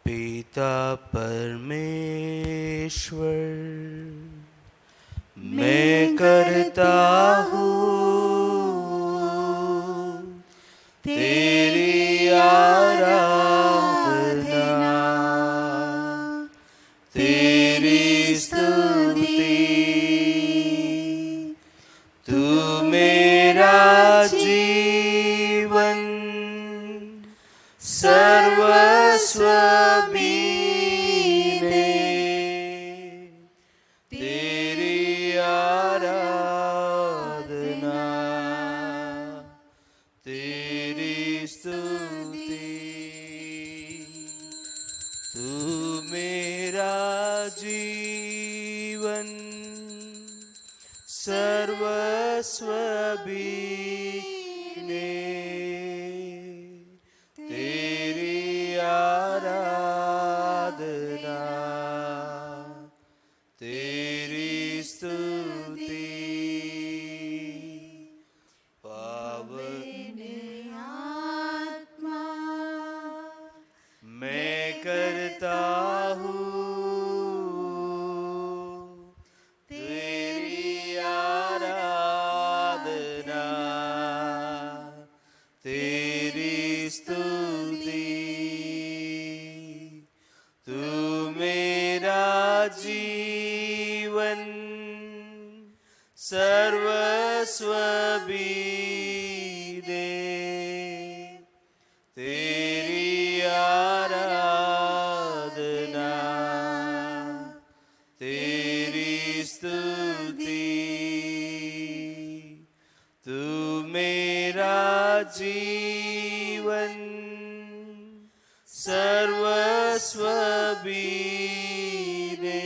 पिता परमेश्वर, मैं करता हूँ तेरी आराधना, तेरी स्तुति। तू मेरा जीवन सर्वस्व बीने, तेरी आराधना, तेरी स्तुति। तू मेरा जीवन सर्वस्व बीने, तेरी आराधना, तेरी स्तुति। पावन आत्मा, मैं करता हूँ तेरी आराधना, तेरी स्तुति। तू मेरा जीवन सर्वस्व बीने, तेरी आराधना, तेरी स्तुति। तू मेरा जीवन सर्वस्व बीने,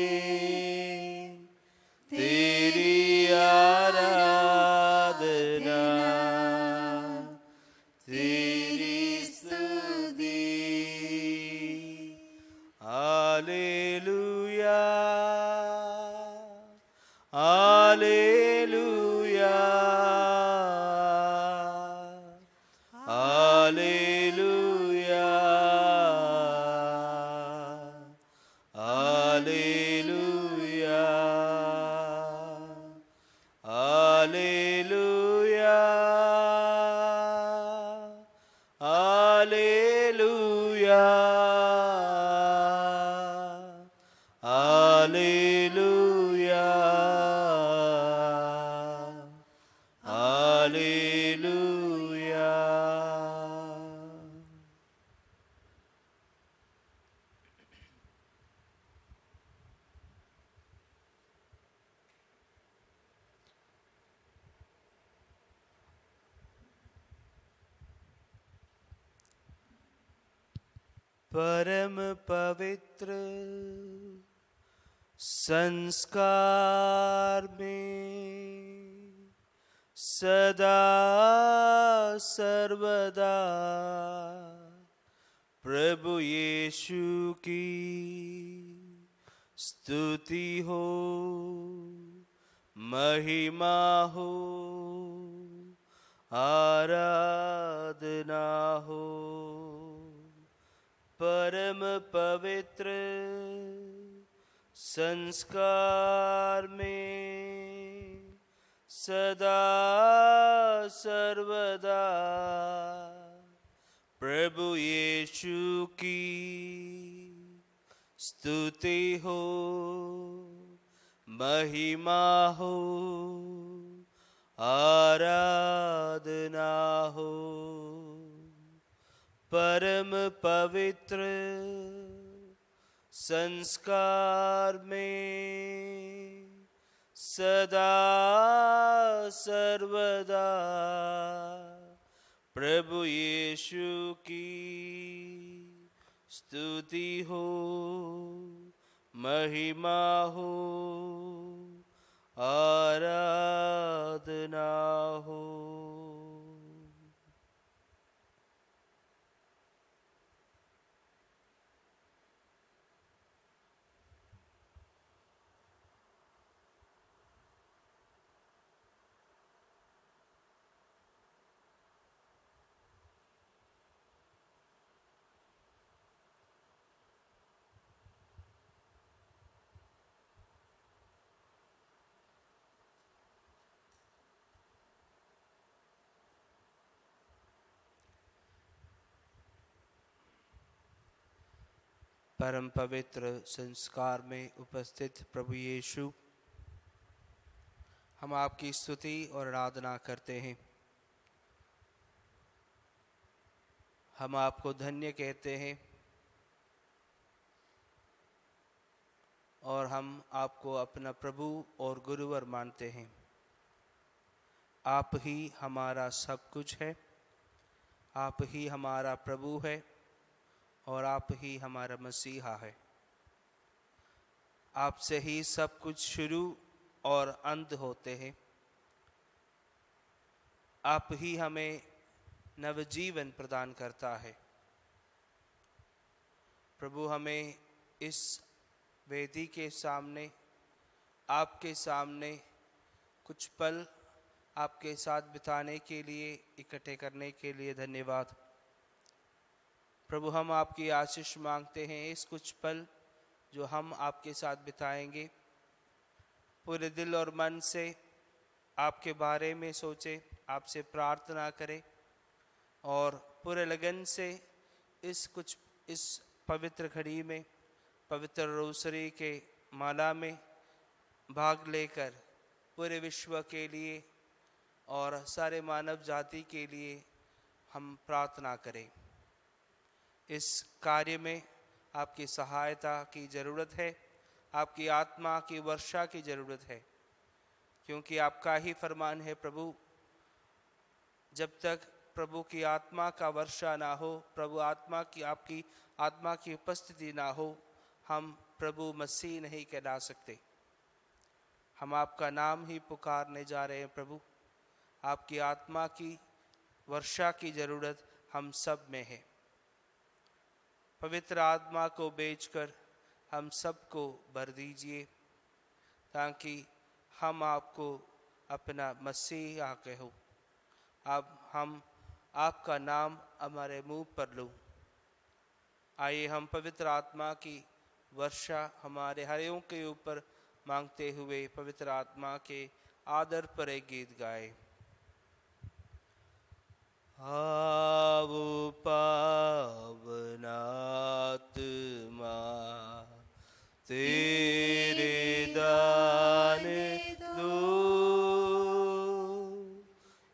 तेरी आराधना, तेरी स्तुति। Hallelujah, hallelujah, hallelujah, hallelujah, hallelujah, hallelujah, hallelujah, hallelujah. परम पवित्र संस्कार में सदा सर्वदा प्रभु यीशु की स्तुति हो, महिमा हो, आराधना हो। परम पवित्र संस्कार में सदा सर्वदा प्रभु यीशु की स्तुति हो, महिमा हो, आराधना हो। परम पवित्र संस्कार में सदा सर्वदा प्रभु यीशु की स्तुति हो, महिमा हो, आराधना हो। परम पवित्र संस्कार में उपस्थित प्रभु यीशु, हम आपकी स्तुति और आराधना करते हैं। हम आपको धन्य कहते हैं और हम आपको अपना प्रभु और गुरुवर मानते हैं। आप ही हमारा सब कुछ है, आप ही हमारा प्रभु है और आप ही हमारा मसीहा है। आपसे ही सब कुछ शुरू और अंत होते हैं। आप ही हमें नवजीवन प्रदान करता है। प्रभु, हमें इस वेदी के सामने, आपके सामने कुछ पल आपके साथ बिताने के लिए, इकट्ठे करने के लिए धन्यवाद। प्रभु, हम आपकी आशीष मांगते हैं। इस कुछ पल जो हम आपके साथ बिताएंगे, पूरे दिल और मन से आपके बारे में सोचें, आपसे प्रार्थना करें और पूरे लगन से इस पवित्र घड़ी में, पवित्र रोसरी के माला में भाग लेकर पूरे विश्व के लिए और सारे मानव जाति के लिए हम प्रार्थना करें। इस कार्य में आपकी सहायता की ज़रूरत है, आपकी आत्मा की वर्षा की ज़रूरत है, क्योंकि आपका ही फरमान है प्रभु, जब तक प्रभु की आत्मा का वर्षा ना हो, प्रभु आपकी आत्मा की उपस्थिति ना हो, हम प्रभु मसीह नहीं कहला सकते। हम आपका नाम ही पुकारने जा रहे हैं प्रभु। आपकी आत्मा की वर्षा की ज़रूरत हम सब में है। पवित्र आत्मा को बेचकर हम सबको भर दीजिए, ताकि हम आपको अपना मसीहा कहो। अब हम आपका नाम हमारे मुंह पर लो। आइए हम पवित्र आत्मा की वर्षा हमारे हरेयों के ऊपर मांगते हुए पवित्र आत्मा के आदर पर एक गीत गाए। आवो पावन आत्मा, तेरे दान दो,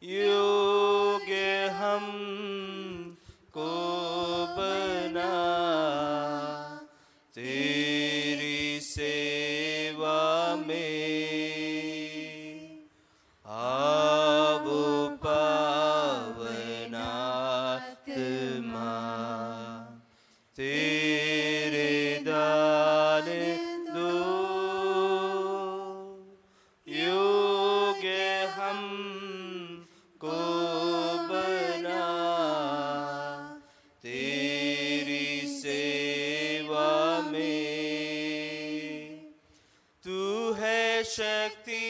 योग्य हम को बना, तेरी सेवा में। आवो पावन आत्मा, तेरे दान दो, योग्य हम को बना, तेरी सेवा में। तू है शक्ति,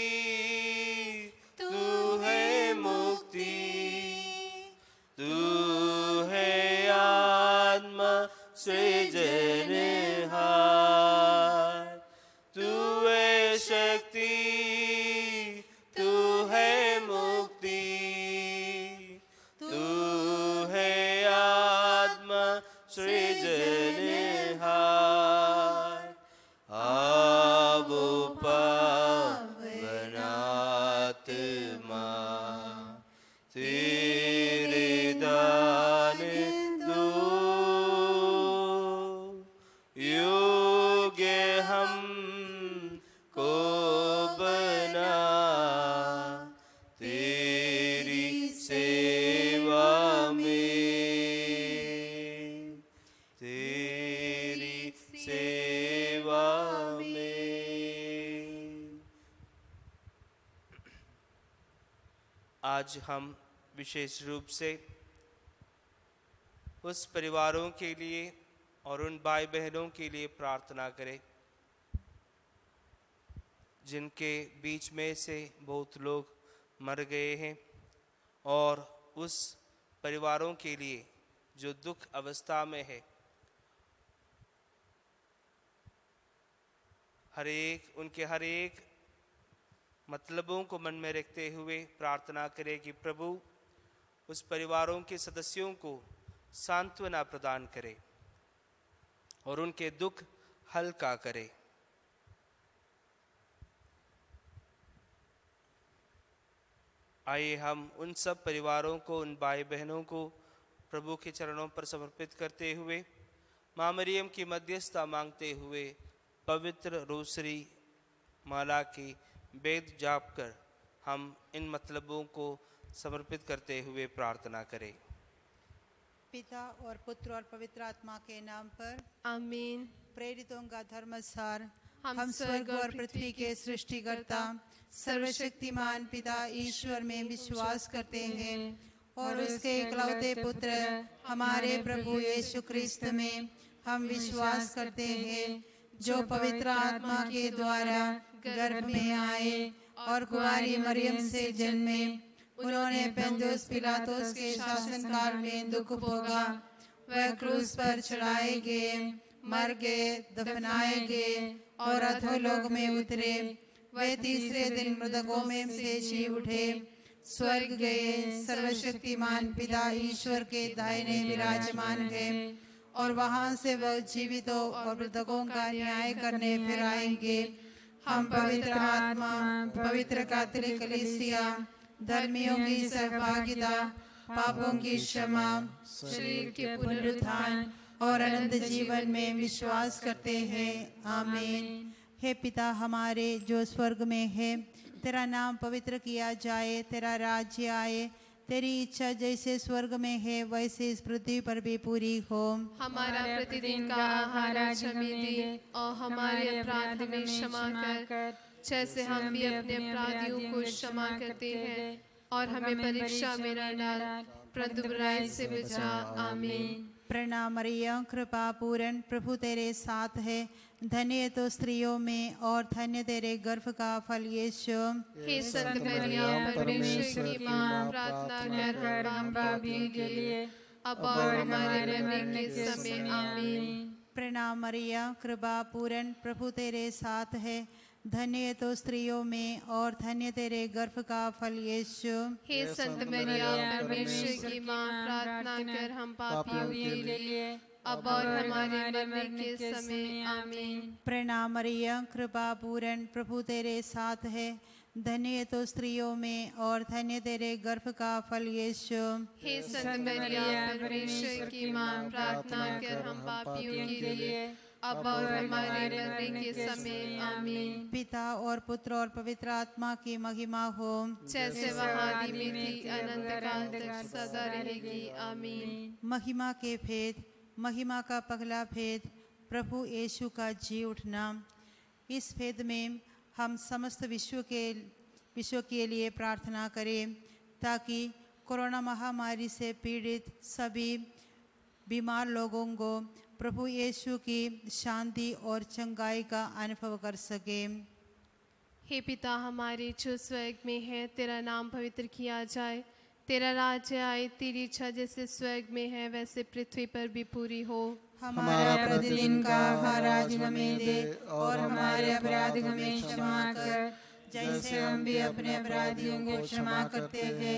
तू है मुक्ति, तू है आत्मा सृजनहार। तू है शक्ति, तू है मुक्ति, तू है आत्मा सृजनहार। आवो पावन आत्मा, तेरे दान दो, योग्य हम को बना, तेरी सेवा में, तेरी सेवा में। आज हम विशेष रूप से उस परिवारों के लिए और उन भाई बहनों के लिए प्रार्थना करें जिनके बीच में से बहुत लोग मर गए हैं, और उस परिवारों के लिए जो दुख अवस्था में है। उनके हर एक मतलबों को मन में रखते हुए प्रार्थना करें कि प्रभु उस परिवारों के सदस्यों को सांत्वना प्रदान करे, और उनके दुख हल्का करे। आइए हम उन सब परिवारों को, उन भाई बहनों को प्रभु के चरणों पर समर्पित करते हुए माँ मरियम की मध्यस्थता मांगते हुए पवित्र रोसरी माला की वेद जाप कर हम इन मतलबों को समर्पित करते हुए प्रार्थना करें। पिता और पुत्र और पवित्र आत्मा के नाम पर आमीन। प्रेरितों का धर्मसार। हम स्वर्ग और पृथ्वी के सृष्टिकर्ता सर्वशक्तिमान पिता ईश्वर में विश्वास करते हैं और उसके इकलौते पुत्र हमारे प्रभु यीशु क्रिस्त में हम विश्वास करते हैं, जो पवित्र आत्मा के द्वारा गर्भ में आए और कुंवारी मरियम से जन्मे। उन्होंने पेंतुस पिलातुस के शासनकाल में दुख भोगा, वह क्रूस पर चढ़ाए गए, मर गए, दफनाए गए और अधोलोक में उतरे। वे तीसरे दिन मृतकों में से जी उठे, स्वर्ग गए, सर्वशक्तिमान पिता ईश्वर के दाहिने विराजमान है और वहां से वह जीवितों और मृतकों का न्याय करने फिर आएंगे। हम पवित्र आत्मा, पवित्र कैथोलिक कलीसिया, धर्मियों की सहभागिता, पापों की क्षमा, शरीर के पुनरुत्थान और अनंत जीवन में विश्वास करते हैं। आमीन। हे पिता हमारे जो स्वर्ग में है, तेरा नाम पवित्र किया जाए, तेरा राज्य आए, तेरी इच्छा जैसे स्वर्ग में है वैसे इस पृथ्वी पर भी पूरी हो। हमारा प्रतिदिन का आहार आज हमें दे और हमारे अपराध हमें क्षमा कर, जैसे हम भी अपने अपराधियों को क्षमा करते हैं, और हमें परीक्षा में न डाल, परंतु बुराई से बचा। आमीन। प्रणाम मरियम, कृपा पूर्ण, प्रभु तेरे साथ है, धन्य तो स्त्रियों में और धन्य तेरे गर्भ का फल यीशु। हे संत मरियम, परमेश्वर की मां, प्रार्थना कर हम पापियों के लिए अब और हमारे मरने के समय। आमीन। प्रणाम मरियम, कृपा पूर्ण, प्रभु तेरे साथ है, धन्य तो स्त्रियों में और धन्य तेरे गर्भ का फल यीशु। हे संत मरियम, परमेश्वर की मां, प्रार्थना कर हम पापियों के लिए अब और हमारे मरने के समय। आमीन। प्रणाम मरियम, कृपा पूर्ण, प्रभु तेरे साथ है, धन्य तो स्त्रियों में और धन्य तेरे गर्भ का फल यीशु। हे संत मरियम, परमेश्वर की मां, प्रार्थना कर हम पापियों के लिए अब और हमारे मरने के समय। आमीन। पिता और पुत्र और पवित्र आत्मा की महिमा हो, जैसे वह आदि में थी, अनंत काल तक सदा रहेगी। आमीन। महिमा के भेद। महिमा का पहला भेद, प्रभु यीशु का जी उठना। इस भेद में हम समस्त विश्व के लिए प्रार्थना करें, ताकि कोरोना महामारी से पीड़ित सभी बीमार लोगों को प्रभु यीशु की शांति और चंगाई का अनुभव कर सके। हे पिता हमारे जो स्वर्ग में है, तेरा नाम पवित्र किया जाए, तेरा राज्य आए, तेरी इच्छा जैसे स्वर्ग में है वैसे पृथ्वी पर भी पूरी हो। हमारा प्रतिदिन का आहार आज हमें दे और हमारे अपराध हमें क्षमा कर, जैसे हम भी अपने अपराधियों को क्षमा करते हैं,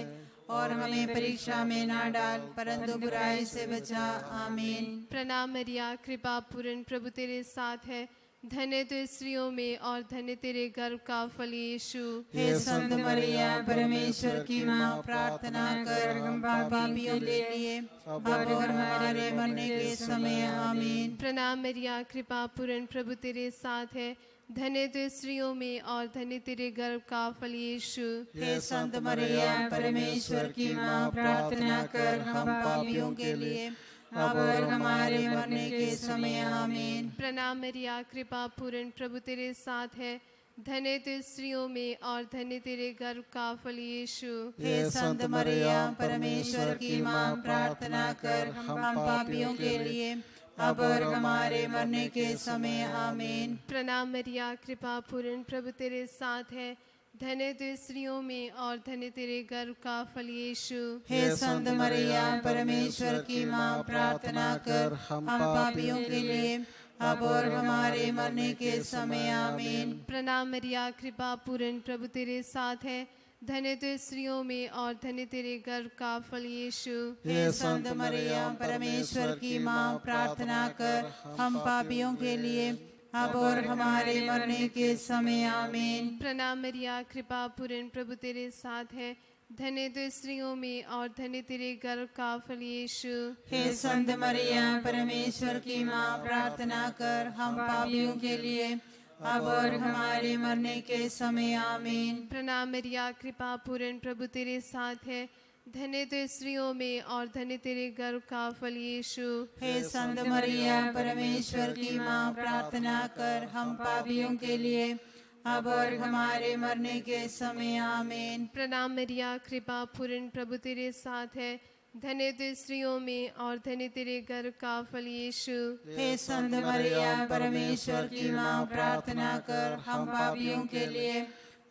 और हमें परीक्षा में ना डाल, परंतु बुराई से बचा। आमीन। प्रणाम मरिया, कृपा पूर्ण, प्रभु तेरे साथ है, धन्य तो स्त्रियों में और धन्य तेरे गर्भ का फल यीशु। हे संत मरिया, परमेश्वर की मां, प्रार्थना कर हम पापियों के लिए अब और हमारे मरने के समय। आमीन। प्रणाम मरिया, कृपा पूर्ण, प्रभु तेरे साथ है, धन्य तो स्त्रियों में और धन्य तेरे गर्भ का फल यीशु। हे संत मरिया, परमेश्वर की मां, प्रार्थना कर हम पापियों के लिए अब और हमारे मरने के समय। आमीन। प्रणाम मरिया, कृपा पूर्ण, प्रभु तेरे साथ है, धन्य तो स्त्रियों में और धन्य तेरे गर्भ का फल यीशु। हे संत मरिया, परमेश्वर की मां, प्रार्थना कर हम पापियों के लिए अब और हमारे मरने के समय। आमीन। प्रणाम मरिया, कृपा पूर्ण, प्रभु तेरे साथ है, धन्य तो स्त्रियों में और धन्य तेरे गर्भ का फल यीशु। हे संत मरिया, परमेश्वर की मां, प्रार्थना कर हम पापियों के लिए अब और हमारे मरने के समय। आमीन। प्रणाम मरिया, कृपा पूर्ण, प्रभु तेरे साथ है, धन्य तो स्त्रियों में और धन्य तेरे गर्भ का फल यीशु। हे संत मरियम परमेश्वर की माँ, प्रार्थना कर हम पापियों के लिए अब और हमारे मरने के समय आमीन। प्रणाम मरिया, कृपा पूर्ण, प्रभु तेरे साथ है, धन्य तो स्त्रियों में और धन्य तेरे गर्भ का फल यीशु। हे संत मरियम परमेश्वर की माँ, प्रार्थना कर हम पापियों के लिए अब और हमारे मरने के समय आमीन। प्रणाम मरिया, कृपा पूर्ण, प्रभु तेरे साथ है, धन्य तो स्त्रियों में और धन्य तेरे गर्भ का फल यीशु। हे संत मरियम परमेश्वर की माँ, प्रार्थना कर हम पापियों के लिए अब और हमारे मरने के समय आमीन। प्रणाम मरिया, कृपा पूर्ण, प्रभु तेरे साथ है, धन्य तो स्त्रियों में और धन्य तेरे गर्भ का फल यीशु। हे संत मरियम परमेश्वर की माँ, प्रार्थना कर हम पापियों के लिए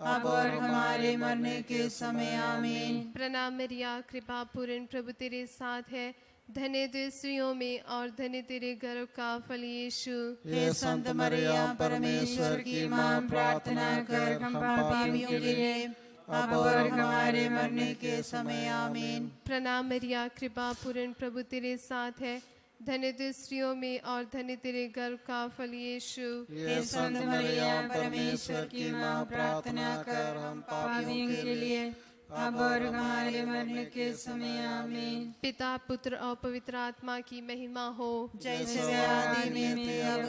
अब और हमारे मरने के समय आमीन। प्रणाम मरिया, कृपा पूर्ण, प्रभु तेरे साथ है, धन्य तो स्त्रियों में और धन्य तेरे गर्भ का फल यीशु। हे संत मरियम परमेश्वर की माँ, प्रार्थना कर हम पापियों के लिए अब और हमारे मरने के समय आमीन। प्रणाम मरिया, कृपा पूर्ण, प्रभु तेरे साथ है, धन्य तो स्त्रियों में और धन्य तेरे गर्भ का फल यीशु। हे संत मरियम परमेश्वर की माँ, प्रार्थना कर हम पापियों के लिए अब और हमारे मरने के समय आमीन। पिता, पुत्र और पवित्र आत्मा की महिमा हो, जैसे आदि में थे अब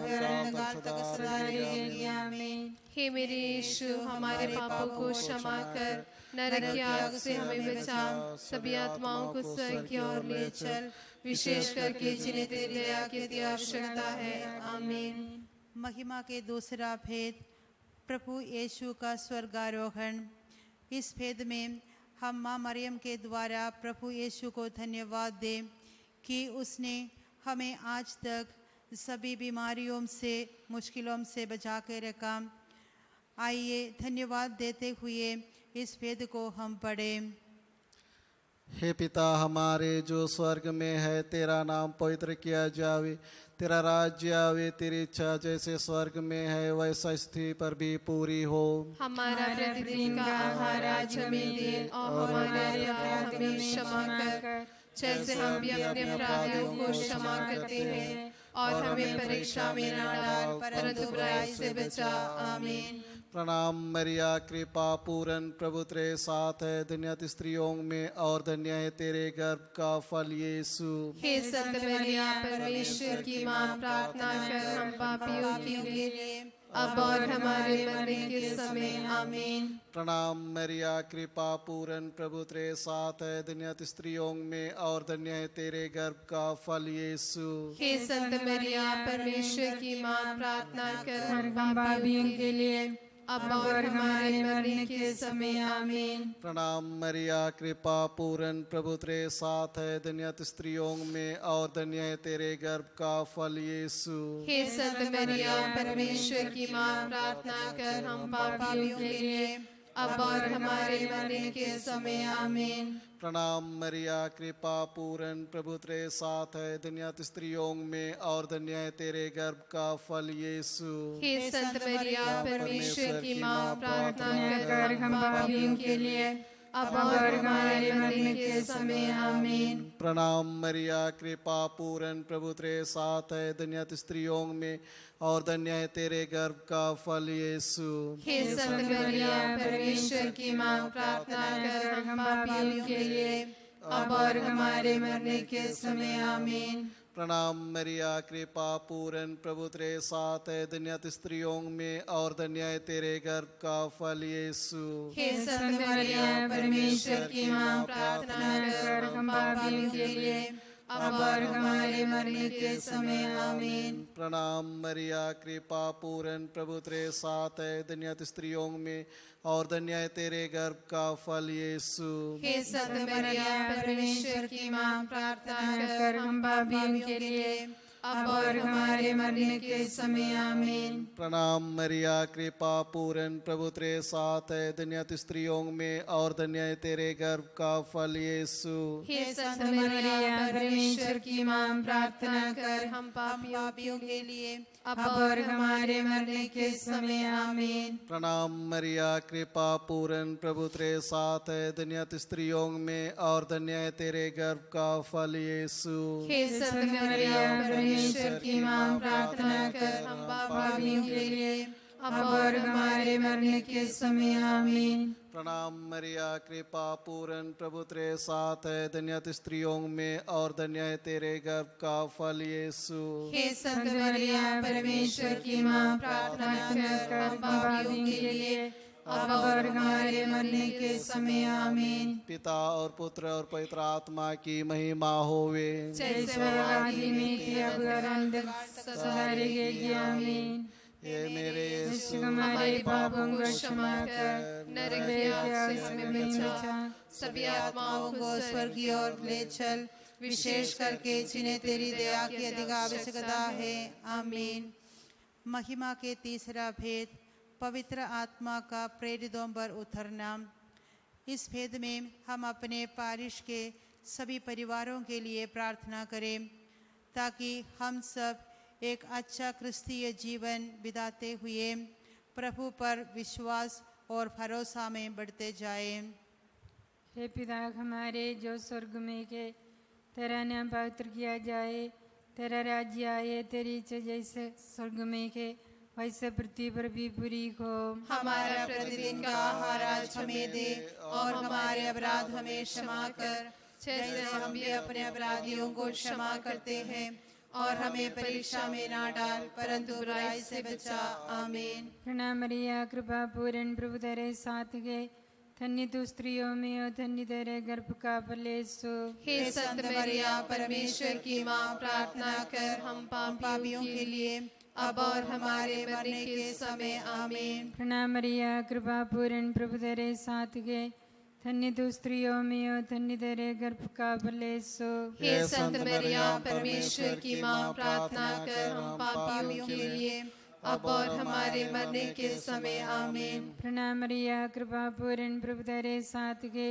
काल तक सदा रहेगी आमीन। हे मेरे यीशु, हमारे पापों को क्षमा कर, नरक की आग से हमें बचा, सभी आत्माओं को स्वर्ग की ओर ले चल, विशेष करके जिन्हें तेरी दया की अति आवश्यकता है। आमीन। महिमा के दूसरा भेद, प्रभु यीशु का स्वर्गारोहण। इस भेद में हम माँ मरियम के द्वारा प्रभु यीशु को धन्यवाद दें कि उसने हमें आज तक सभी बीमारियों से, मुश्किलों से बचा के रखा। आइए धन्यवाद देते हुए इस भेद को हम पढ़ें। हे पिता हमारे जो स्वर्ग में है, तेरा नाम पवित्र किया जावे, तेरा राज्य आवे, तेरी इच्छा जैसे स्वर्ग में है वैसा स्थिति पर भी पूरी हो। हमारा प्रतिदिन का आहार आज हमें दे और हमारे अपराध हमें क्षमा कर, जैसे हम भी अपने अपराधियों को क्षमा करते हैं, और हमें परीक्षा में न डाल परंतु बुराई से बचा। आमीन। प्रणाम मरिया, कृपा पूर्ण, प्रभु तेरे साथ है, धन्य स्त्रियों में और धन्य है तेरे गर्भ का फल यीशु। हे संत मरिया परमेश्वर की माँ, प्रार्थना कर हम पापियों के लिए अब और हमारे मरने के समय। आमीन। प्रणाम मरिया, कृपा पूर्ण, प्रभु तेरे साथ है, धन्य स्त्रियों में और धन्य है तेरे गर्भ का फल यीशु। हे संत मरिया परमेश्वर की माँ, प्रार्थना कर हम पापियों के लिए अब और हमारे मरने के समय। आमीन। प्रणाम मरिया, कृपा पूर्ण, प्रभु तेरे साथ है, धन्य स्त्रियों में और धन्य है तेरे गर्भ का फल यीशु। हे संत मरिया परमेश्वर की माँ, प्रार्थना कर हम पापियों के लिए अब और हमारे मरने के समय। आमीन। प्रणाम मरिया, कृपा पूर्ण, प्रभु तेरे साथ है, धन्य स्त्रियों में और धन्य है तेरे गर्भ का फल यीशु। हे संत मरिया परमेश्वर की माँ, प्रार्थना कर हम पापियों के लिए अब और हमारे मरने के समय। आमीन। प्रणाम मरिया, कृपा पूर्ण, प्रभु तेरे साथ है, धन्य स्त्रियों में और धन्य है तेरे गर्भ का फल यीशु। हे संत मरिया परमेश्वर की माँ, प्रार्थना कर हम पापियों के लिए अब और हमारे मरने के समय। आमीन। प्रणाम मरिया, कृपा पूर्ण, प्रभु तेरे साथ है, धन्य स्त्रियों में और धन्य है तेरे गर्भ का फल यीशु। हे संत मरिया परमेश्वर की माँ, प्रार्थना कर हम पापियों के लिए अब और हमारे मरने के समय। आमीन। प्रणाम मरिया, कृपा पूर्ण, प्रभु तेरे साथ है, धन्य स्त्रियों में और धन्य है तेरे गर्भ का फल यीशु। हे संत मरिया परमेश्वर की माँ, प्रार्थना कर हम पापियों के लिए अब और हमारे मरने के समय आमीन। प्रणाम मरिया, कृपा पूर्ण, प्रभु तेरे साथ है, धन्य तू स्त्रियों में और धन्य है तेरे गर्भ का फल यीशु। हे संत मरिया परमेश्वर की मां, प्रार्थना कर हम पापियों के लिए अब और हमारे मरने के समय आमीन। प्रणाम मरिया, कृपा पूर्ण, प्रभु तेरे साथ है, धन्य तू स्त्रियों में और धन्य है तेरे गर्भ का फल यीशु। हे संत मरिया परमेश्वर की मां, प्रार्थना कर हम पापियों के लिए अब और हमारे मरने के समय आमीन। प्रणाम मरिया, कृपा पूर्ण, प्रभु तेरे साथ है, धन्य तू स्त्रियों में और धन्य है तेरे गर्भ का फल यीशु। हे संत मरिया परमेश्वर की मां, प्रार्थना कर हम पापियों के लिए अब और हमारे मरने के समय आमीन। पिता और पुत्र और पवित्र आत्मा की महिमा होवे, जैसे आदि में थी अब और अनंत सदा रहेगी आमीन। ये मेरे यीशु हमारे पापों को क्षमा कर नरक की आग से हमें बचा, सभी आत्माओं को स्वर्ग की ओर ले चल, विशेष करके जिन्हें तेरी दया की अधिक आवश्यकता है। आमीन। महिमा के तीसरा भेद, पवित्र आत्मा का प्रेरितों पर उतरना। इस भेद में हम अपने पारिश के सभी परिवारों के लिए प्रार्थना करें ताकि हम सब एक अच्छा क्रिस्तीय जीवन बिताते हुए प्रभु पर विश्वास और भरोसा में बढ़ते जाएं। हे पिता हमारे जो स्वर्ग में के, तेरा नाम पवित्र किया जाए, तेरा राज्य आए, तेरी इच्छा जैसे स्वर्ग में के वैसे पृथ्वी पर भी पूरी हो। हमारा प्रतिदिन का आहार आज हमें दे और हमारे अपराध हमें क्षमा कर, जैसे हम भी अपने अपराधियों को क्षमा करते हैं, और हमें परीक्षा में ना डाल परंतु बुराई से बचा। आमीन। प्रणाम मरिया, कृपा पूर्ण, प्रभु तेरे साथ है, धन्य तू स्त्रियों में और धन्य तेरे गर्भ का फल यीशु। हे संत मरिया परमेश्वर की मां, प्रार्थना कर हम पापियों के लिए अब और हमारे मरने के समय आमीन। प्रणाम मरिया, कृपा पूर्ण, प्रभु तेरे साथ है, धन्य तू स्त्रियों में और धन्य तेरे गर्भ का फल यीशु। हे संत मरिया परमेश्वर की मां, प्रार्थना कर हम पापियों के लिए अब और हमारे मरने के समय आमीन। प्रणाम मरिया, कृपा पूर्ण, प्रभु तेरे साथ है,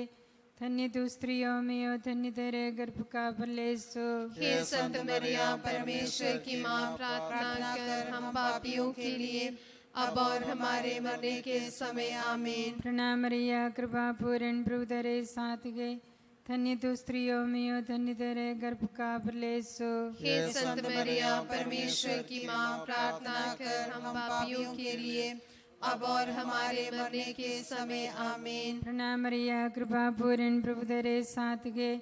धन्य तू स्त्रियों में और धन्य तेरे गर्भ का फल यीशु। हे संत मरिया परमेश्वर की मां, प्रार्थना कर हम पापियों के लिए अब और हमारे मरने के समय आमीन। प्रणाम मरिया, कृपा पूर्ण, प्रभु तेरे साथ है, धन्य तू स्त्रियों में और धन्य तेरे गर्भ का फल यीशु। हे संत मरिया परमेश्वर की मां, प्रार्थना कर हम पापियों के लिए अब और हमारे मरने के समय आमीन। प्रणाम मरिया, कृपा पूर्ण, प्रभु तेरे साथ है,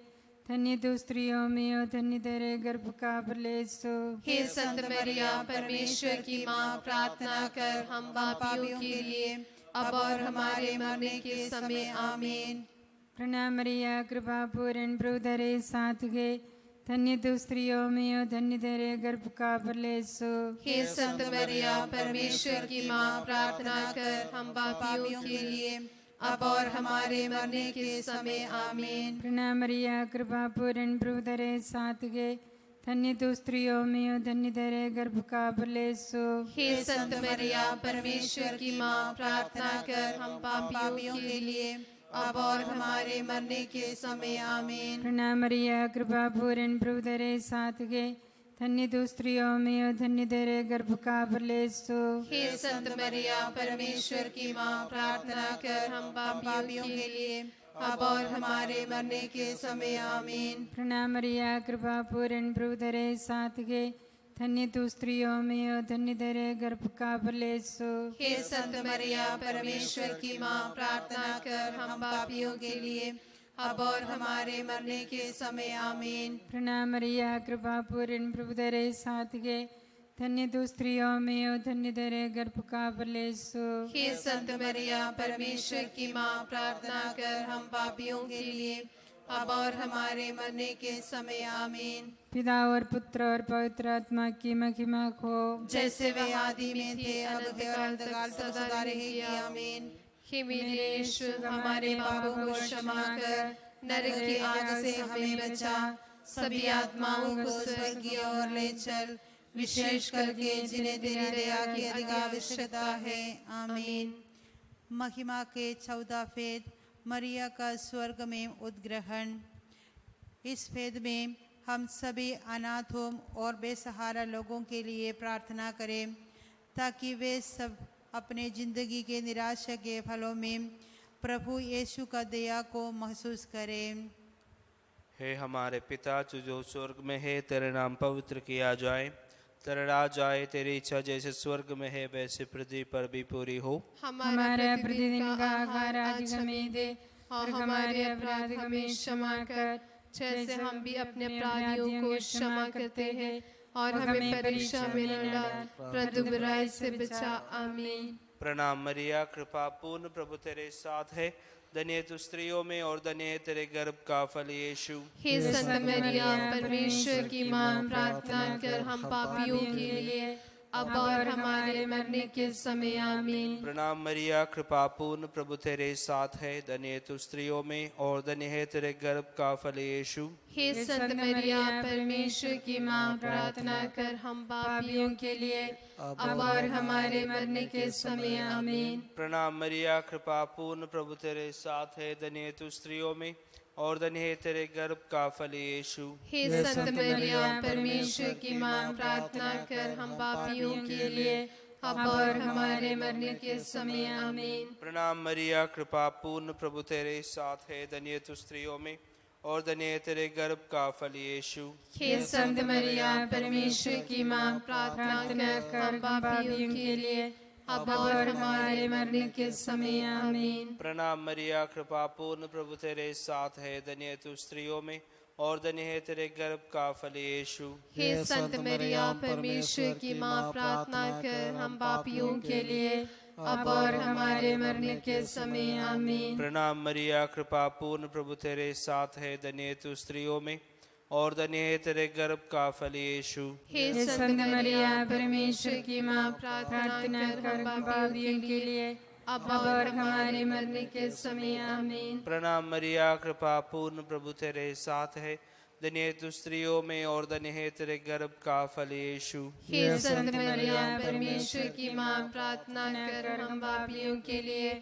धन्य तू स्त्रियों में और धन्य तेरे गर्भ का फल यीशु। हे संत मरिया परमेश्वर की मां, प्रार्थना कर हम पापियों के लिए अब और हमारे मरने के समय आमीन। प्रणाम मरिया, कृपा पूर्ण, प्रभु तेरे साथ है, धन्य तू स्त्रियों में और धन्य तेरे गर्भ का फल यीशु। हे संत मरिया परमेश्वर की मां, प्रार्थना कर हम पापियों के लिए अब और हमारे मरने के समय आमीन। प्रणाम मरिया, कृपा पूर्ण, प्रभु तेरे साथ है, धन्य तू स्त्रियों में और धन्य तेरे गर्भ का फल यीशु। हे संत मरिया परमेश्वर की मां, प्रार्थना कर हम पापियों के लिए अब और हमारे मरने के समय आमीन। प्रणाम मरिया, कृपा पूर्ण, प्रभु तेरे साथ है, धन्य तू स्त्रियों में और धन्य तेरे गर्भ का फल यीशु। हे संत मरिया परमेश्वर की मां, प्रार्थना कर हम पापियों के लिए अब और हमारे मरने के समय आमीन। प्रणाम मरिया, कृपा पूर्ण, प्रभु तेरे साथ है, धन्य तू स्त्रियों में और धन्य तेरे गर्भ का फल यीशु। हे संत मरिया परमेश्वर की मां, प्रार्थना कर हम पापियों के लिए अब और हमारे मरने के समय आमीन। प्रणाम मरिया, कृपा पूर्ण, प्रभु तेरे साथ है, धन्य तू स्त्रियों में और धन्य तेरे गर्भ का फल यीशु। हे संत मरिया परमेश्वर की मां, प्रार्थना कर हम पापियों के लिए अब और हमारे मरने के समय आमीन। पिता और पुत्र और पवित्र आत्मा की महिमा हो, जैसे वे आदि में थे अनंत काल तक सदा रहेगी आमीन। हे मेरे यीशु, हमारे पापों को क्षमा कर नरक की आग से हमें बचा, सभी आत्माओं को स्वर्ग की ओर ले चल, विशेष करके जिन्हें तेरी दया की अधिक आवश्यकता है। आमीन। महिमा के 14 फेद, मरिया का स्वर्ग में उद्ग्रहण। इस फेद में हम सभी अनाथों और बेसहारा लोगों के लिए प्रार्थना करें, ताकि वे सब अपने जिंदगी के निराशा के फलों में प्रभु यीशु का दया को महसूस करें। हे हमारे पिता जो स्वर्ग में है, तेरे नाम पवित्र किया जाए, तेरा राज आए, तेरी इच्छा जैसे स्वर्ग में है वैसे पृथ्वी पर भी पूरी हो। हमारा प्रतिदिन का आहार आज हमें दे, और हमारे अपराध हमें क्षमा कर, जैसे हम भी अपने अपराधियों को क्षमा करते हैं, और हमें परीक्षा में न डाल, परंतु बुराई से बचा। आमीन। प्रणाम मरिया, कृपा पूर्ण, प्रभु तेरे साथ है, धन्य तू स्त्रियों में और धन्य है तेरे गर्भ का फल यीशु। हे संत मरिया, परमेश्वर की माँ, प्रार्थना कर हम पापियों के लिए, अब और हमारे मरने के समय। आमीन। प्रणाम मरिया, कृपा पूर्ण, प्रभु तेरे साथ है, धन्य तू स्त्रियों में और धन्य है तेरे गर्भ का फल यीशु। हे संत मरिया, परमेश्वर की माँ, प्रार्थना कर हम पापियों के लिए, अब और हमारे मरने के समय। आमीन। प्रणाम मरिया, कृपा पूर्ण, प्रभु तेरे साथ है, धन्य तू स्त्रियों में और धन्य है तेरे गर्भ का फल यीशु। हे संत मरिया, परमेश्वर की माँ, प्रार्थना कर हम पापियों के लिए, अब और हमारे मरने के समय। आमीन। प्रणाम मरिया, कृपा पूर्ण, प्रभु तेरे साथ है, धन्य तू स्त्रियों में और धन्य है तेरे गर्भ का फल यीशु। हे संत मरिया, परमेश्वर की माँ, प्रार्थना कर हम पापियों के लिए, अब और हमारे मरने के समय। आमीन। प्रणाम मरिया, कृपा पूर्ण, प्रभु तेरे साथ है, धन्य तू स्त्रियों में और धन्य है तेरे गर्भ का फल यीशु। हे संत मरिया, परमेश्वर की माँ, प्रार्थना कर हम पापियों के लिए, अब और हमारे मरने के समय। आमीन। प्रणाम मरिया, कृपा पूर्ण, प्रभु तेरे साथ है, धन्य तू स्त्रियों में और धन्य है तेरे गर्भ का फल यीशु। हे संत मरिया, परमेश्वर की माँ, प्रार्थना कर हम पापियों के लिए, अब और हमारे मरने के समय। आमीन। प्रणाम मरिया, कृपा पूर्ण, प्रभु तेरे साथ है, धन्य तू स्त्रियों में और धन्य है तेरे गर्भ का फल यीशु। हे संत मरिया, परमेश्वर की माँ, प्रार्थना कर हम पापियों के लिए,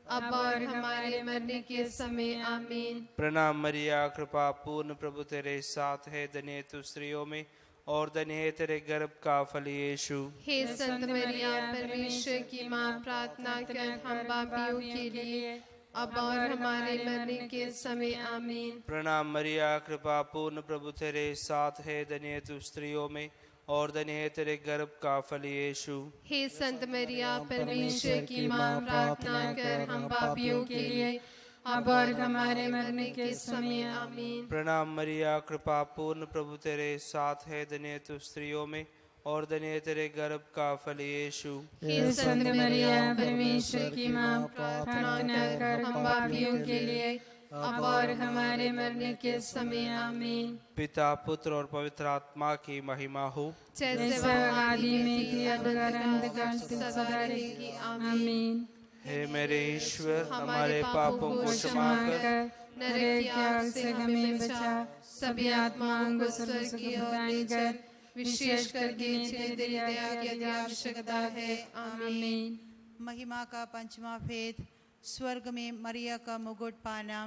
अब और हमारे मरने के समय। आमीन। प्रणाम मरिया, कृपा पूर्ण, प्रभु तेरे साथ है, धन्य तू स्त्रियों में और धन्य है तेरे गर्भ का फल यीशु। हे संत मरिया, परमेश्वर की माँ, प्रार्थना कर हम पापियों के लिए, अब और हमारे मरने के समय। आमीन। प्रणाम मरिया, कृपा पूर्ण, प्रभु तेरे साथ है, धन्य तू स्त्रियों में और धन्य है तेरे गर्भ का फल यीशु। हे संत मरिया, परमेश्वर की माँ, प्रार्थना कर हम पापियों के लिए, अब और हमारे मरने के समय। आमीन। प्रणाम मरिया, कृपा पूर्ण, प्रभु तेरे साथ है, धन्य तू स्त्रियों में और धन्य है तेरे गर्भ का फल यीशु। हे संत मरिया, परमेश्वर की माँ, प्रार्थना कर हम पापियों के लिए, अब और हमारे मरने के समय। आमीन। पिता, पुत्र और पवित्र आत्मा की महिमा हो, जैसे वह आदि में थी, अब अनंत सदा रहेगी। आमीन। हे मेरे ईश्वर, हमारे पापों को क्षमा कर, नरक की आग से हमें बचा, सभी आत्माओं को स्वर्ग की ओर ले चल, विशेष करके जिन्हें तेरी दया की आवश्यकता है। आमीन। महिमा का 5वां फेद, स्वर्ग में मरिया का मुकुट पाना।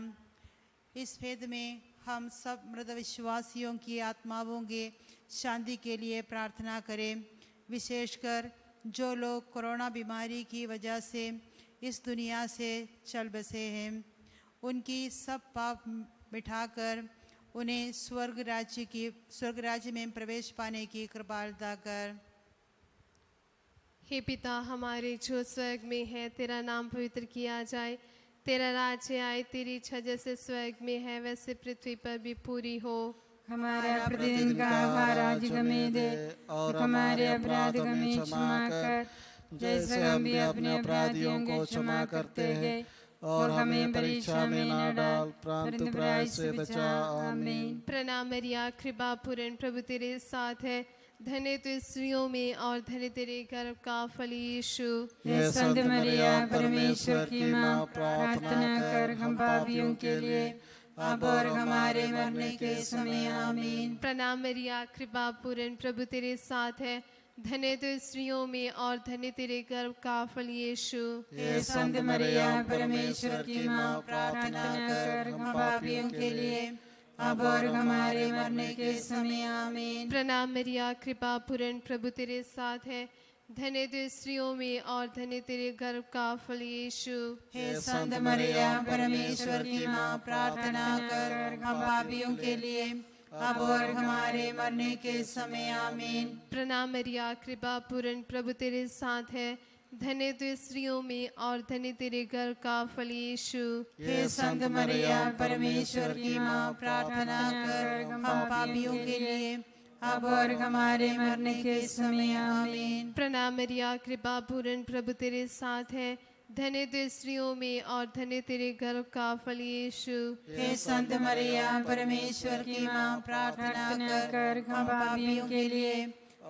इस फेद में हम सब मृत विश्वासियों की आत्माओं के शांति के लिए प्रार्थना करें, विशेषकर जो लोग कोरोना बीमारी की वजह से इस दुनिया से चल बसे हैं। उनकी सब पाप मिटाकर उन्हें स्वर्ग राज्य में प्रवेश पाने की कृपा अदा कर। हे पिता हमारे जो स्वर्ग में है, तेरा नाम पवित्र किया जाए, तेरा राज्य आए, तेरी इच्छा जैसे स्वर्ग में है वैसे पृथ्वी पर भी पूरी हो। हमारा प्रतिदिन का आहार आज हमें दे, और हमारे अपराध हमें क्षमा कर, जैसे हम भी अपने अपराधियों को क्षमा करते हैं, और हमें परीक्षा में न डाल, परंतु बुराई से बचा। आमीन। प्रणाम मरिया, कृपा पूर्ण, प्रभु तेरे साथ है, धन्य तू स्त्रियों में और धन्य तेरे गर्भ का फल यीशु। हे संत मरिया, परमेश्वर की माँ, प्रार्थना कर हम पापियों के लिए, अब और हमारे मरने के समय आमीन। प्रणाम मरिया, कृपा पूर्ण, प्रभु तेरे साथ है, धन्य तो स्त्रियों में और धन्य तेरे गर्भ का फल यीशु। हे संत मरिया, परमेश्वर की माँ, प्रार्थना कर हम पापियों के लिए अब और हमारे मरने के समय आमीन। प्रणाम मरिया, कृपा पूर्ण, प्रभु तेरे साथ है, धन्य तो स्त्रियों में और धन्य तेरे गर्भ का फल यीशु। हे संत मरिया, परमेश्वर की माँ, प्रार्थना कर हम पापियों के लिए अब और हमारे मरने के समय आमीन। प्रणाम मरिया, कृपा पूर्ण, प्रभु तेरे साथ है, धन्य तो स्त्रियों में और धन्य तेरे गर्भ का फल यीशु। हे संत मरिया, परमेश्वर की माँ, प्रार्थना कर हम पापियों के लिए अब और हमारे मरने के समय आमीन। प्रणाम मरिया, कृपा पूर्ण, प्रभु तेरे साथ है, धन्य तो स्त्रियों में और धन्य तेरे गर्भ का फल यीशु। हे संत मरिया, परमेश्वर की माँ, प्रार्थना कर हम पापियों के लिए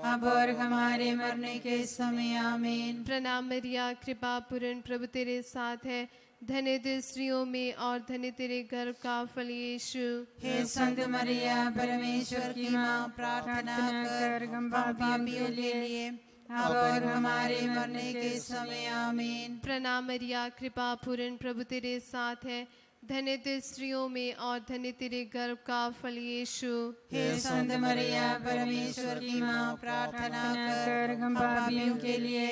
अब और हमारे मरने के समय आमीन। प्रणाम मरिया, कृपा पूर्ण, प्रभु तेरे साथ है, धन्य तो स्त्रियों में और धन्य तेरे गर्भ का फल यीशु। हे संत मरिया, परमेश्वर की माँ, प्रार्थना कर हम पापियों के लिए अब और हमारे मरने के समय आमीन। प्रणाम मरिया, कृपा पूर्ण, प्रभु तेरे साथ है, धन्य तो स्त्रियों में और धन्य तेरे गर्भ का फल यीशु। हे संत मरिया, परमेश्वर की माँ, प्रार्थना कर हम पापियों के लिए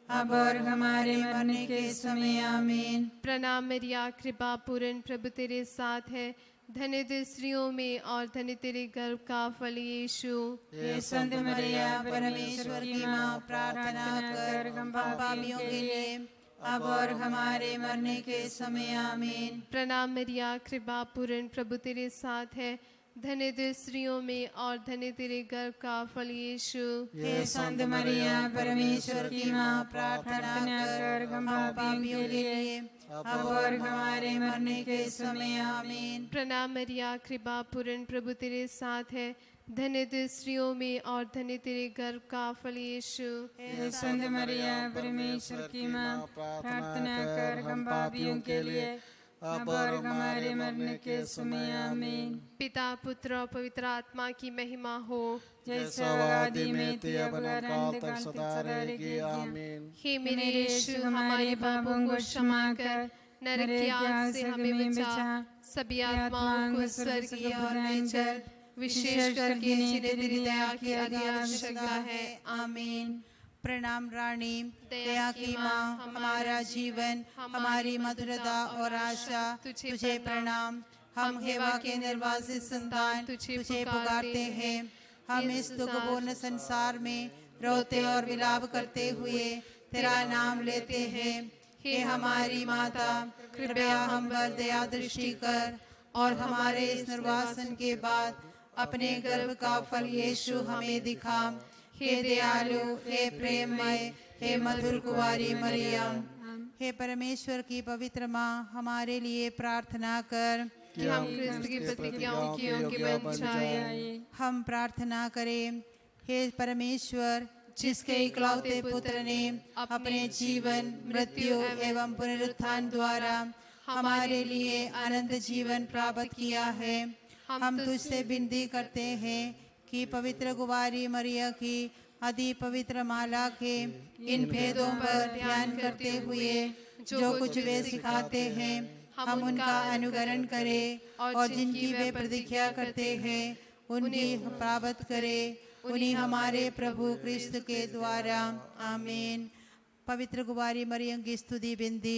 अब और हमारे मरने के समय आमीन। प्रणाम मरिया, कृपा पूर्ण, प्रभु तेरे साथ है, धन्य तो स्त्रियों में और धन्य तेरे गर्भ का फल यीशु। हे संत मरिया, परमेश्वर की माँ, प्रार्थना कर हम पापियों के लिए अब और हमारे मरने के समय आमीन। प्रणाम मरिया, कृपा पूर्ण, प्रभु तेरे साथ है, धन्य तो स्त्रियों में और धन्य तेरे गर्भ का फल यीशु। हे संत मरिया, परमेश्वर की माँ, प्रार्थना कर हम पापियों के लिए अब और हमारे मरने के समय आमीन। प्रणाम मरिया, कृपा पूर्ण, प्रभु तेरे साथ है, धन्य तो स्त्रियों में और धन्य तेरे गर्भ का फल यीशु। हे संत मरिया, परमेश्वर की माँ, प्रार्थना कर हम पापियों के लिए अब और हमारे मरने के समय आमीन। पिता, पुत्र और पवित्र आत्मा की महिमा हो, जैसा आदि में थी अब काल तक सदा रहेगी आमीन। हे मेरे यीशु, हमारे पापों को क्षमा कर नरक की आग से हमें बचा, सभी आत्माओं को स्वर्ग की ओर ले चल, विशेष करके जिन्हें तेरी दया की अति आवश्यकता है। आमीन। प्रणाम रानी, दया की माँ, हमारा जीवन, हमारी मधुरता और आशा तुझे प्रणाम। हम हेवा के निर्वासित संतान तुझे पुकारते हैं। हम इस दुखपूर्ण संसार में रोते और विलाप करते हुए तेरा नाम लेते हैं। हे हमारी माता, कृपया हम पर दया दृष्टि कर और हमारे इस निर्वासन के बाद अपने गर्भ का फल यीशु हमें दिखा। हे दयालु, हे प्रेममय, हे मधुर कुंवारी मरियम, हे परमेश्वर की पवित्र माँ, हमारे लिए प्रार्थना कर कि हम क्रिस्त की प्रतिज्ञाओं की योग्य बन जाएं। हम प्रार्थना करें। हे परमेश्वर, जिसके इकलौते पुत्र ने अपने जीवन, मृत्यु एवं पुनरुत्थान द्वारा हमारे लिए अनंत जीवन प्राप्त किया है, हम तुझसे विनती करते हैं कि पवित्र कुंवारी मरिया की अति पवित्र माला के इन भेदों पर ध्यान करते हुए जो कुछ वे सिखाते हैं, हम उनका अनुकरण करें और जिनकी वे प्रतिज्ञा करते हैं उन्हें प्राप्त करें, उन्हीं हमारे प्रभु क्रिस्त के द्वारा। आमीन। पवित्र कुंवारी मरियम की स्तुति विनती।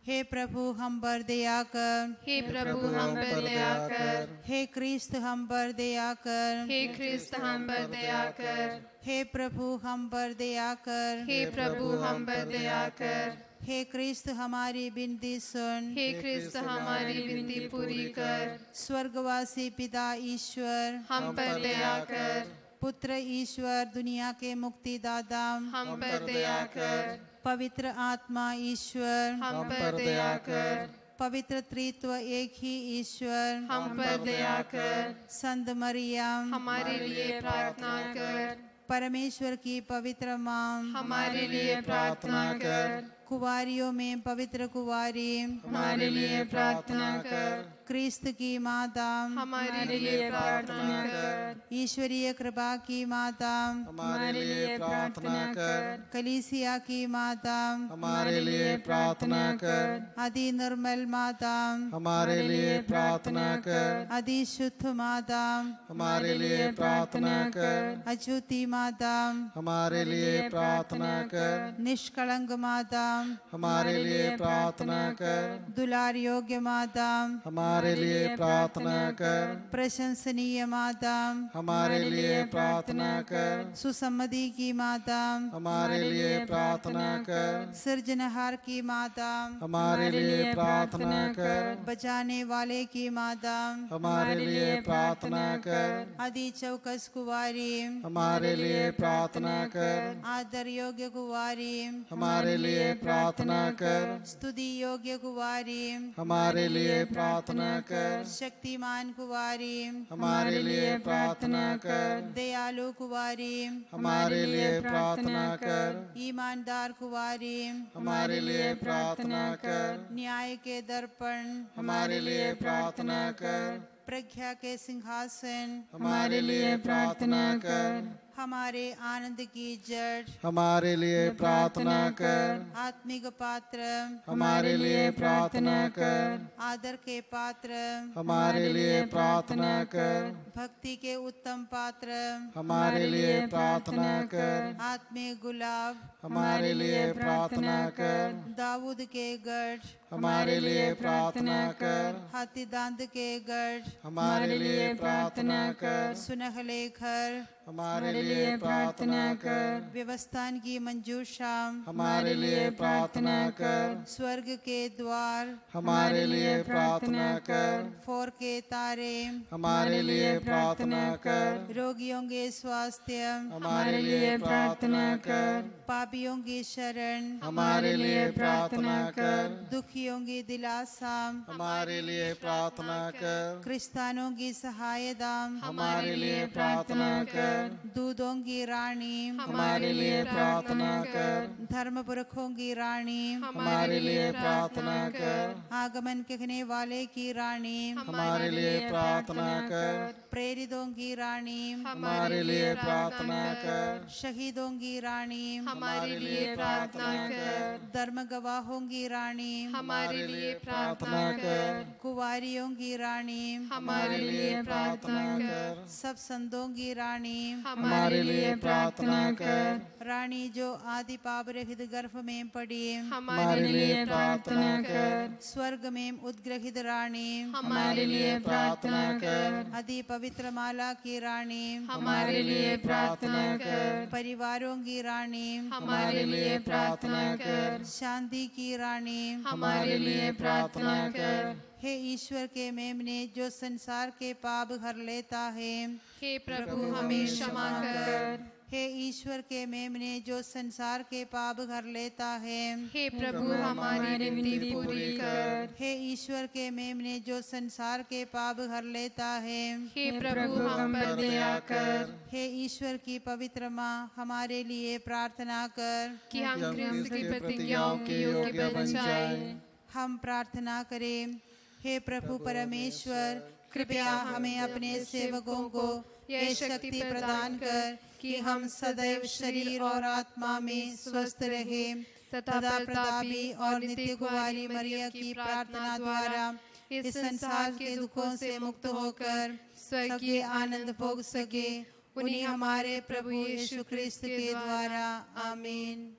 हे प्रभु, हम पर दया कर। हे प्रभु, हम पर दया कर। हे क्रिस्त, हम पर दया कर। हे क्रिस्त, हम पर दया कर। हे प्रभु, हम पर दया कर। हे प्रभु, हम पर दया कर। हे क्रिस्त, हमारी विनती सुन। हे क्रिस्त, हमारी विनती पूरी कर। स्वर्गवासी पिता ईश्वर, हम पर दया कर। पुत्र ईश्वर, दुनिया के मुक्तिदाता, हम पर दया कर। पवित्र आत्मा ईश्वर, हम पर दया कर। पवित्र त्रित्व एक ही ईश्वर, हम पर दया कर। संत मरियम, हमारे लिए प्रार्थना कर। परमेश्वर की पवित्र माँ, हमारे लिए प्रार्थना कर। कुंवारियों में पवित्र कुंवारी, हमारे लिए प्रार्थना कर। क्रिस्त की माता, हमारे लिए प्रार्थना कर। ईश्वरीय कृपा की माता, हमारे लिए प्रार्थना कर। कलीसिया की माता, हमारे लिए प्रार्थना कर। अति निर्मल माता, हमारे लिए प्रार्थना कर। अति शुद्ध माता, हमारे लिए प्रार्थना कर। अछूती माता, हमारे लिए प्रार्थना कर। निष्कलंक माता, हमारे लिए प्रार्थना कर। दुलार योग्य माता, हमारे लिए प्रार्थना कर। प्रशंसनीय माता, हमारे लिए प्रार्थना कर। सुसम्मति की माता, हमारे लिए प्रार्थना कर। सृजनहार की माता, हमारे लिए प्रार्थना कर। बचाने वाले की माता, हमारे लिए प्रार्थना कर। अति चौकस कुवारी, हमारे लिए प्रार्थना कर। आदर योग्य कुवारी, हमारे लिए प्रार्थना कर। स्तुति योग्य कुवारी, हमारे लिए प्रार्थना कर। शक्तिमान कुवारी, हमारे लिए प्रार्थना कर। दयालु कुवारी, हमारे लिए प्रार्थना कर। ईमानदार कुवारी, हमारे लिए प्रार्थना कर। न्याय के दर्पण, हमारे लिए प्रार्थना कर। प्रज्ञा के सिंहासन, हमारे लिए प्रार्थना कर। हमारे आनंद की जड़, हमारे लिए प्रार्थना कर। आत्मिक पात्र, हमारे लिए प्रार्थना कर। आदर के पात्र, हमारे लिए प्रार्थना कर। भक्ति के उत्तम पात्र, हमारे लिए प्रार्थना कर। आत्मिक गुलाब, हमारे लिए प्रार्थना कर। दाऊद के गढ़, हमारे लिए प्रार्थना कर। हाथी दांत के गढ़, हमारे लिए प्रार्थना कर। सुनहले घर, हमारे लिए प्रार्थना कर। व्यवस्थान की मंजूषा, हमारे लिए प्रार्थना कर। स्वर्ग के द्वार, हमारे लिए प्रार्थना कर। फोर के तारे, हमारे लिए प्रार्थना कर। रोगियों के स्वास्थ्य, हमारे लिए प्रार्थना कर। पापियों की शरण, हमारे लिए प्रार्थना कर। दुखियों की दिलासा, हमारे लिए प्रार्थना कर। क्रिस्तानों की सहायता, हमारे लिए प्रार्थना कर। दूधों की रानी, हमारे लिए प्रार्थना कर। धर्म पुरखों की रानी, हमारे लिए प्रार्थना कर। आगमन कहने वाले की रानी, हमारे लिए प्रार्थना कर। प्रेरितों की रानी, हमारे लिए प्रार्थना कर। शहीदों की रानी, हमारे लिए प्रार्थना कर। धर्म गवाहों की रानी, हमारे लिए प्रार्थना कर। कुवारियों की रानी, हमारे लिए प्रार्थना कर। सब संतों की रानी, हमारे लिए प्रार्थना कर। रानी जो आदि पाप रहित गर्भ में पड़ी, हमारे लिए प्रार्थना कर। स्वर्ग में उद्ग्रहित रानी, हमारे लिए प्रार्थना कर। अति पवित्र माला की रानी, हमारे लिए प्रार्थना कर। परिवारों की रानी, हमारे लिए प्रार्थना कर। शांति की रानी, हमारे लिए प्रार्थना कर। हे ईश्वर के मेमने जो संसार के पाप हर लेता है, हे प्रभु हमें क्षमा कर। हे ईश्वर के मेमने जो संसार के पाप हर लेता है, हे प्रभु हमारी विनती पूरी कर। हे ईश्वर के मेमने जो संसार के पाप हर लेता है, हे प्रभु हम पर दया कर। हे ईश्वर की पवित्र माँ हमारे लिए प्रार्थना कर। कि हम क्रिस्त की प्रतिज्ञाओं के योग्य बन जाएं। हम प्रार्थना करें। हे प्रभु परमेश्वर, कृपया हमें अपने सेवकों को यह शक्ति प्रदान कर कि हम सदैव शरीर और आत्मा में स्वस्थ रहें तथा प्रतापी और नित्य कुमारी मरिया की प्रार्थना द्वारा इस संसार के दुखों से मुक्त होकर स्वर्गीय आनंद भोग सके। उन्हीं हमारे प्रभु यीशु क्रिस्त के द्वारा, आमीन।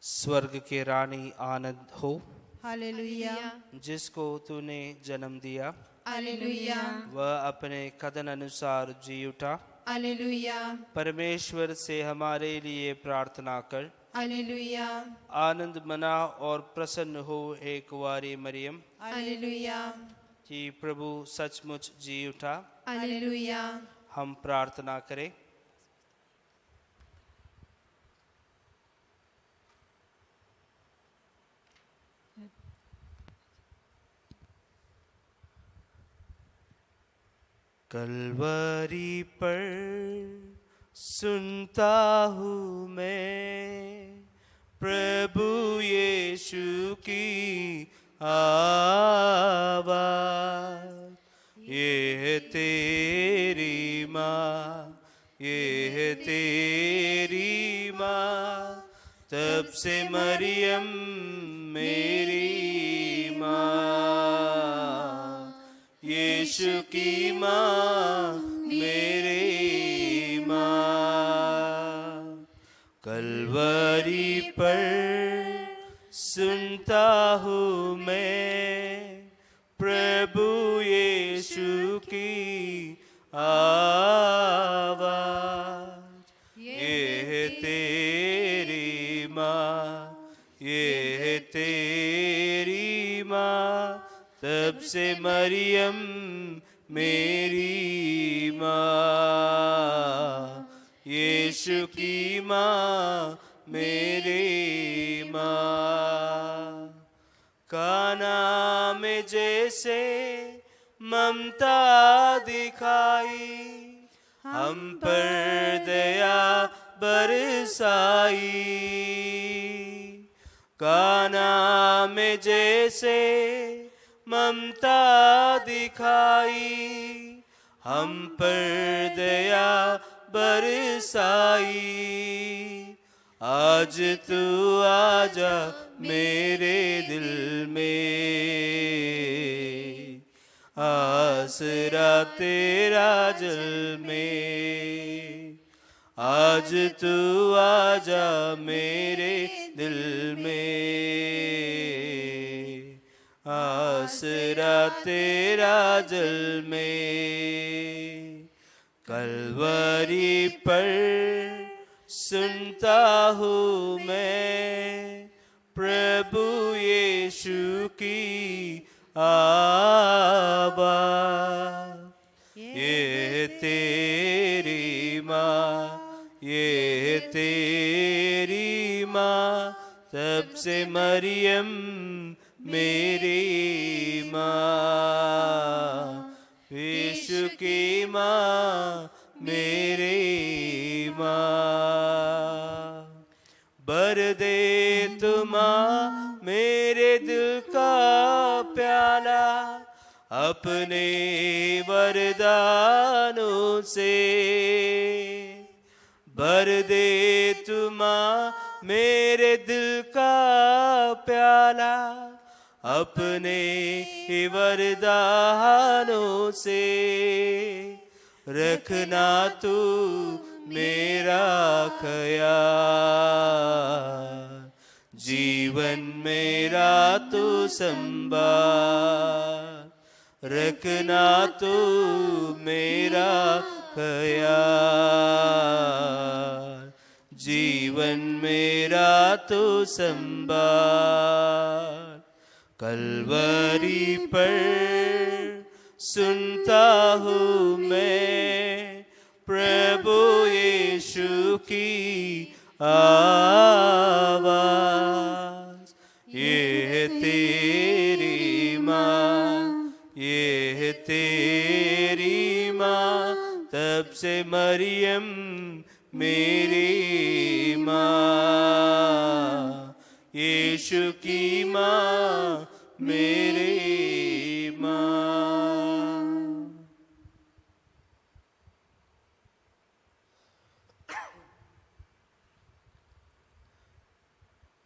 स्वर्ग के रानी आनंद हो, हालेलुया, जिसको तूने जन्म दिया, हालेलुया, वह अपने कथन अनुसार जी उठा। हालेलुया, परमेश्वर से हमारे लिए प्रार्थना कर। हालेलुया, आनंद मना और प्रसन्न हो हे कुंवारी मरियम, हालेलुया, कि प्रभु सचमुच जी उठा। हालेलुया। हम प्रार्थना करें। कलवरी पर सुनता हूँ मैं प्रभु यीशु की आवाज़। ये है तेरी माँ, ये है तेरी माँ, तब से मरियम मेरी माँ। यीशु की माँ मेरी माँ। कलवरी पर सुनता हूँ मैं प्रभु यीशु की आवाज़। ये है तेरी माँ, ये है तेरी माँ, तब से मरियम मेरी माँ। यीशु की माँ मेरी माँ। काना में जैसे ममता दिखाई, हम पर दया बरसाई। काना में जैसे ममता दिखाई, हम पर दया बरसाई। आज तू आजा मेरे दिल में, आसरा तेरा जल में। आज तू आजा मेरे दिल में, आसरा तेरा जल में। कलवरी पर सुनता हूँ मैं प्रभु यीशु की आवाज़। ये तेरी माँ, ये तेरी माँ, तब से मरियम मेरी माँ। यीशु की माँ मेरी माँ। भर दे तू माँ मेरे दिल का प्याला, अपने वरदानों से। भर दे तू माँ मेरे दिल का प्याला, अपने ही वरदानों से। रखना तू मेरा ख्याल, जीवन मेरा तू संभाल। रखना तू मेरा ख्याल, जीवन मेरा तू संभाल। कलवरी पर सुनता हूँ मैं प्रभु यीशु की आवाज़। ये है तेरी माँ, ये है तेरी माँ, तब से मरियम मेरी माँ। यीशु की माँ मेरी माँ।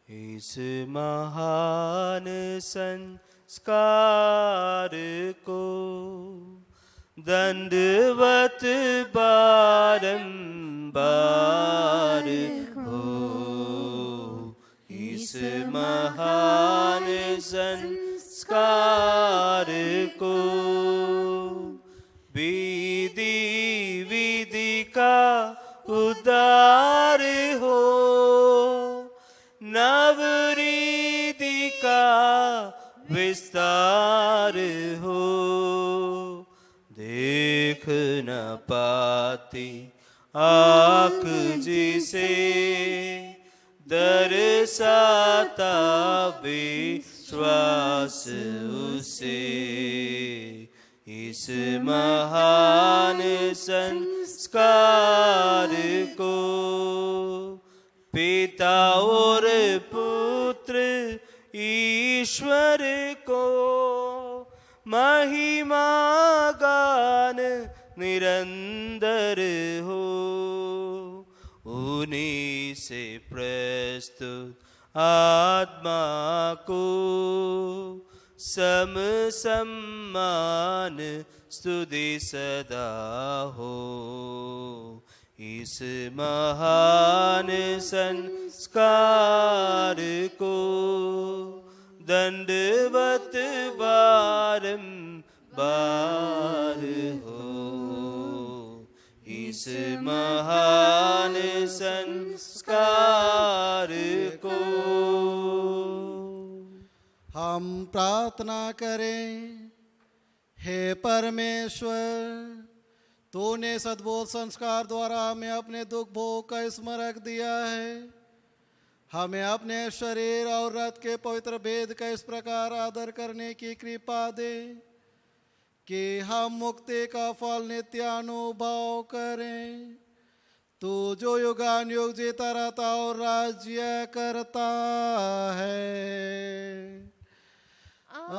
इस महान संस्कार को दंडवत बारंबार हो। इस महान संस्कार को विधि विधि का उद्धार हो। नवरीति का विस्तार हो। देख न पाती आँख जिसे दर्शाता विश्वास उसे। इस महान संस्कार को पिता और पुत्र ईश्वर को महिमा गान निरंतर हो। उन्हीं से प्रस्तुत आत्मा को सम सम्मान स्तुति सदा हो। इस महान संस्कार को दंडवत बारंबार हो। इस महान संस्कार को हम प्रार्थना करें। हे परमेश्वर, तूने सद्बोध संस्कार द्वारा हमें अपने दुख भोग का स्मरक दिया है। हमें अपने शरीर और रक्त के पवित्र भेद का इस प्रकार आदर करने की कृपा दे कि हम मुक्ति का फल नित्य अनुभव करें। तू जो युगान युग जीता रहता और राज्य करता है। आमीन।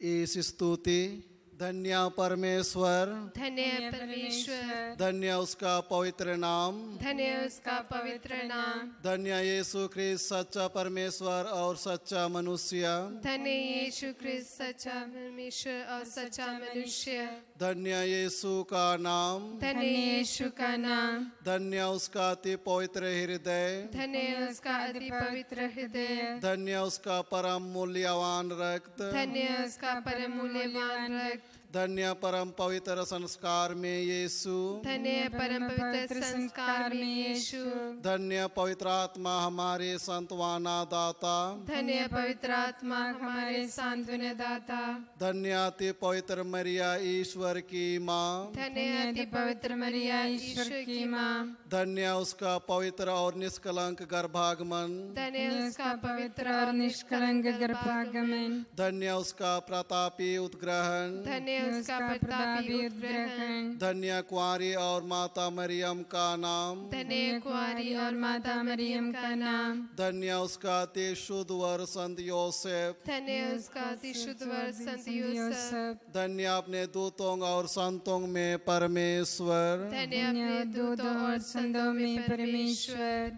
इस स्तुति धन्य परमेश्वर, धन्य परमेश्वर, धन्य उसका पवित्र नाम, धन्य उसका पवित्र नाम, धन्य यीशु ख्रिस्त सच्चा परमेश्वर और सच्चा मनुष्य, धन्य यीशु ख्रिस्त सच्चा परमेश्वर और सच्चा मनुष्य, धन्य यीशु का नाम, धन्य यीशु का नाम, धन्य उसका अति पवित्र हृदय, धन्य उसका अति पवित्र हृदय, धन्य उसका परम मूल्यवान रक्त, धन्य उसका परम मूल्यवान रक्त, धन्य परम पवित्र संस्कार में यीशु, धन्य परम पवित्र संस्कार में यीशु, धन्य पवित्र आत्मा हमारे सांत्वना दाता, धन्य पवित्र आत्मा हमारे सांत्वना दाता, धन्य अति पवित्र मरिया ईश्वर की माँ, धन्य अति पवित्र मरिया ईश्वर की माँ, धन्य उसका पवित्र और निष्कलंक गर्भागमन, धन्य उसका पवित्र और निष्कलंक गर्भागमन, धन्य उसका प्रतापी उत्ग्रहण, धन्य उसका प्रतापी उत्ग्रहण, धन्य कुंवारी और माता मरियम का नाम, धन्य कुंवारी और माता मरियम का नाम, धन्य उसका अति शुद्ध वर संत योसेफ, धन्य उसका अति शुद्ध वर संत यूसुफ, धन्य अपने दूतों और संतों में परमेश्वर, धन्य अपने दूतों और संतों में परमेश्वर।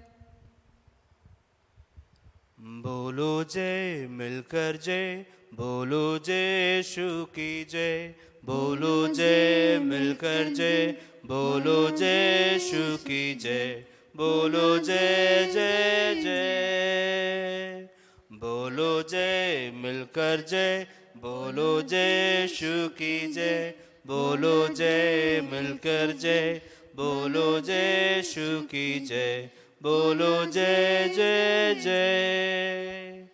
बोलो जय मिलकर जय, बोलो जय यीशु की जय, बोलो जय मिलकर जय, बोलो जय यीशु की जय, बोलो जय जय जय। बोलो जय मिलकर जय, बोलो जय यीशु की जय, बोलो जय मिलकर जय, बोलो जय यीशु की जय, बोलो जय जय जय।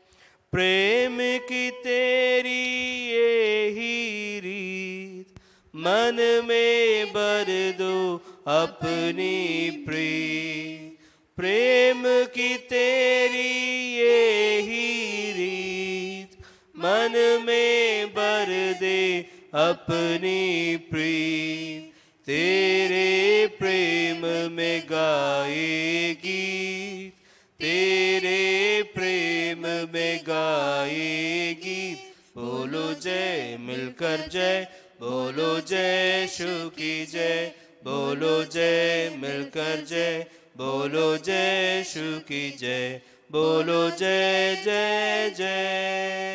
प्रेम की तेरी यही रीत, मन में भर दो अपनी प्रीत। प्रेम की तेरी यही रीत, मन में भर दे अपनी प्रीत। तेरे प्रेम में गाएगी, तेरे प्रेम में गाएगी। बोलो जय मिलकर जय, बोलो जय यीशु की जय, बोलो जय मिलकर जय, बोलो जय यीशु की जय, बोलो जय जय जय।